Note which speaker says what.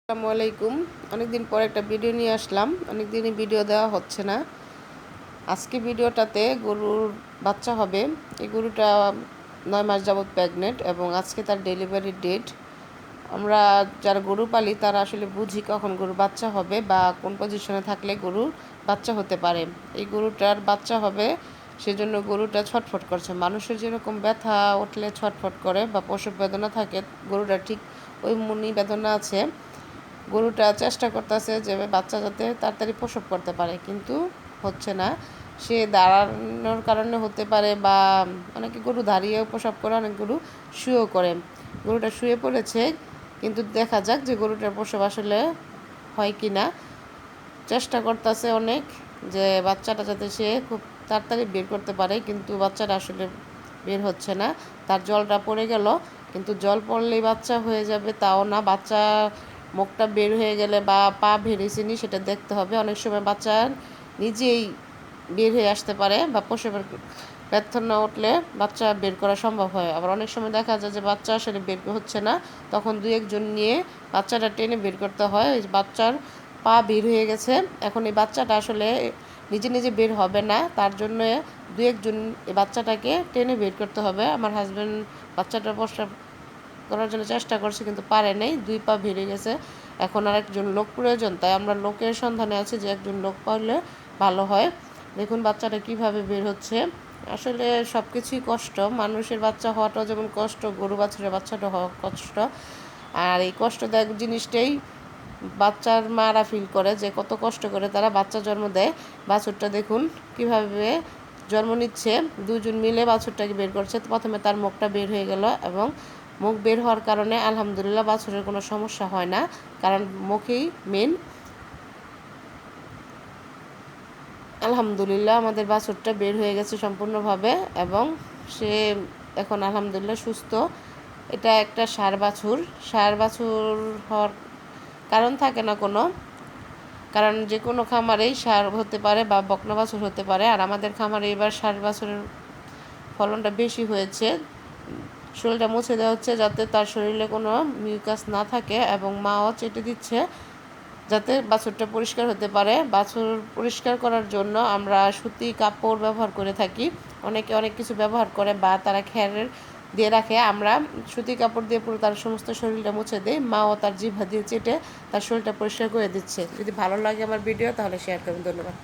Speaker 1: আসসালামু আলাইকুম। অনেকদিন পর একটা ভিডিও নিয়ে আসলাম। অনেকদিনই ভিডিও দেওয়া হচ্ছে না। আজকে ভিডিওটাতে গরুর বাচ্চা হবে। এই গরুটা 9 মাস যাবৎ প্রেগনেন্ট এবং আজকে তার ডেলিভারি ডেট। আমরা যারা গরু পালি তারা আসলে বুঝি কখন গরুর বাচ্চা হবে বা কোন পজিশনে থাকলে গরুর বাচ্চা হতে পারে। এই গরুটার বাচ্চা হবে, সেজন্য গরুটা ছটফট করছে। মানুষের যেরকম ব্যথা উঠলে ছটফট করে বা প্রসব বেদনা থাকে, গরুটা ঠিক ওই মনি বেদনা আছে। গরুটা চেষ্টা করতেছে যে বাচ্চা যাতে তাড়াতাড়ি প্রসব করতে পারে, কিন্তু হচ্ছে না। সে দাঁড়ানোর কারণে হতে পারে বা অনেকে গরু দাঁড়িয়েও প্রসব করে, অনেক গরু শুয়েও করে। গরুটা শুয়ে পড়েছে, কিন্তু দেখা যাক যে গরুটার প্রসব আসলে হয় কি না। চেষ্টা করতেছে অনেক যে বাচ্চাটা যাতে সে খুব তাড়াতাড়ি বের করতে পারে, কিন্তু বাচ্চাটা আসলে বের হচ্ছে না। তার জলটা পড়ে গেল, কিন্তু জল পড়লেই বাচ্চা হয়ে যাবে তাও না। বাচ্চা মুখটা বের হয়ে গেলে বা পা ভেড়েছিনি সেটা দেখতে হবে। অনেক সময় বাচ্চা নিজেই বের হয়ে আসতে পারে বা প্রসবের ব্যর্থ না উঠলে বাচ্চা বের করা সম্ভব হয়। আবার অনেক সময় দেখা যায় যে বাচ্চা আসলে বের হচ্ছে না, তখন 2-1 জন নিয়ে বাচ্চাটা টেনে বের করতে হয়। ওই বাচ্চার পা বের হয়ে গেছে, এখন এই বাচ্চাটা আসলে নিজে নিজে বের হবে না, তার জন্য 2-1 জন এই বাচ্চাটাকে টেনে বের করতে হবে। আমার হাজব্যান্ড বাচ্চাটা প্রসব করার জন্য চেষ্টা করছে, কিন্তু পারে নাই, 2 পা ভেঙে গেছে। এখন আর একজন লোক প্রয়োজন, তাই আমরা লোকের সন্ধানে আছি যে একজন লোক পাইলে ভালো হয়। দেখুন বাচ্চাটা কিভাবে বের হচ্ছে। আসলে সব কিছুই কষ্ট, মানুষের বাচ্চা হওয়াটাও যেমন কষ্ট, গরু বাছুরের বাচ্চাটা হওয়া কষ্ট। আর এই কষ্টদায়ক জিনিসটাই বাচ্চার মারা ফিল করে যে কত কষ্ট করে তারা বাচ্চা জন্ম দেয়। বাছুরটা দেখুন কিভাবে জন্ম নিচ্ছে, 2 জন মিলে বাছুরটাকে বের করছে। প্রথমে তার মুখটা বের হয়ে গেল এবং মুখ বের হওয়ার কারণে আলহামদুলিল্লাহ বাছুরের কোনো সমস্যা হয় না, কারণ মুখেই মেন। আলহামদুলিল্লাহ আমাদের বাছুরটা বের হয়ে গেছে সম্পূর্ণভাবে এবং সে এখন আলহামদুলিল্লাহ সুস্থ। এটা একটা ষাঁড় বাছুর। ষাঁড় বাছুর হওয়ার কারণ থাকে না কোনো, কারণ যে কোনো খামারেই ষাঁড় হতে পারে বা বকনা বাছুর হতে পারে। আর আমাদের খামারে এবার ষাঁড় বাছুরের ফলনটা বেশি হয়েছে। শরীরটা মুছে দেওয়া হচ্ছে যাতে তার শরীরে কোনো মিউকাস না থাকে, এবং মাও চেটে দিচ্ছে যাতে বাছুরটা পরিষ্কার হতে পারে। বাছুর পরিষ্কার করার জন্য আমরা সুতি কাপড় ব্যবহার করে থাকি। অনেকে অনেক কিছু ব্যবহার করে বা তারা খ্যারের দিয়ে রাখে, আমরা সুতি কাপড় দিয়ে পুরো তার সমস্ত শরীরটা মুছে দিই। মাও তার জিভা দিয়ে চেটে তার শরীরটা পরিষ্কার করে দিচ্ছে। যদি ভালো লাগে আমার ভিডিও তাহলে শেয়ার করবেন। ধন্যবাদ।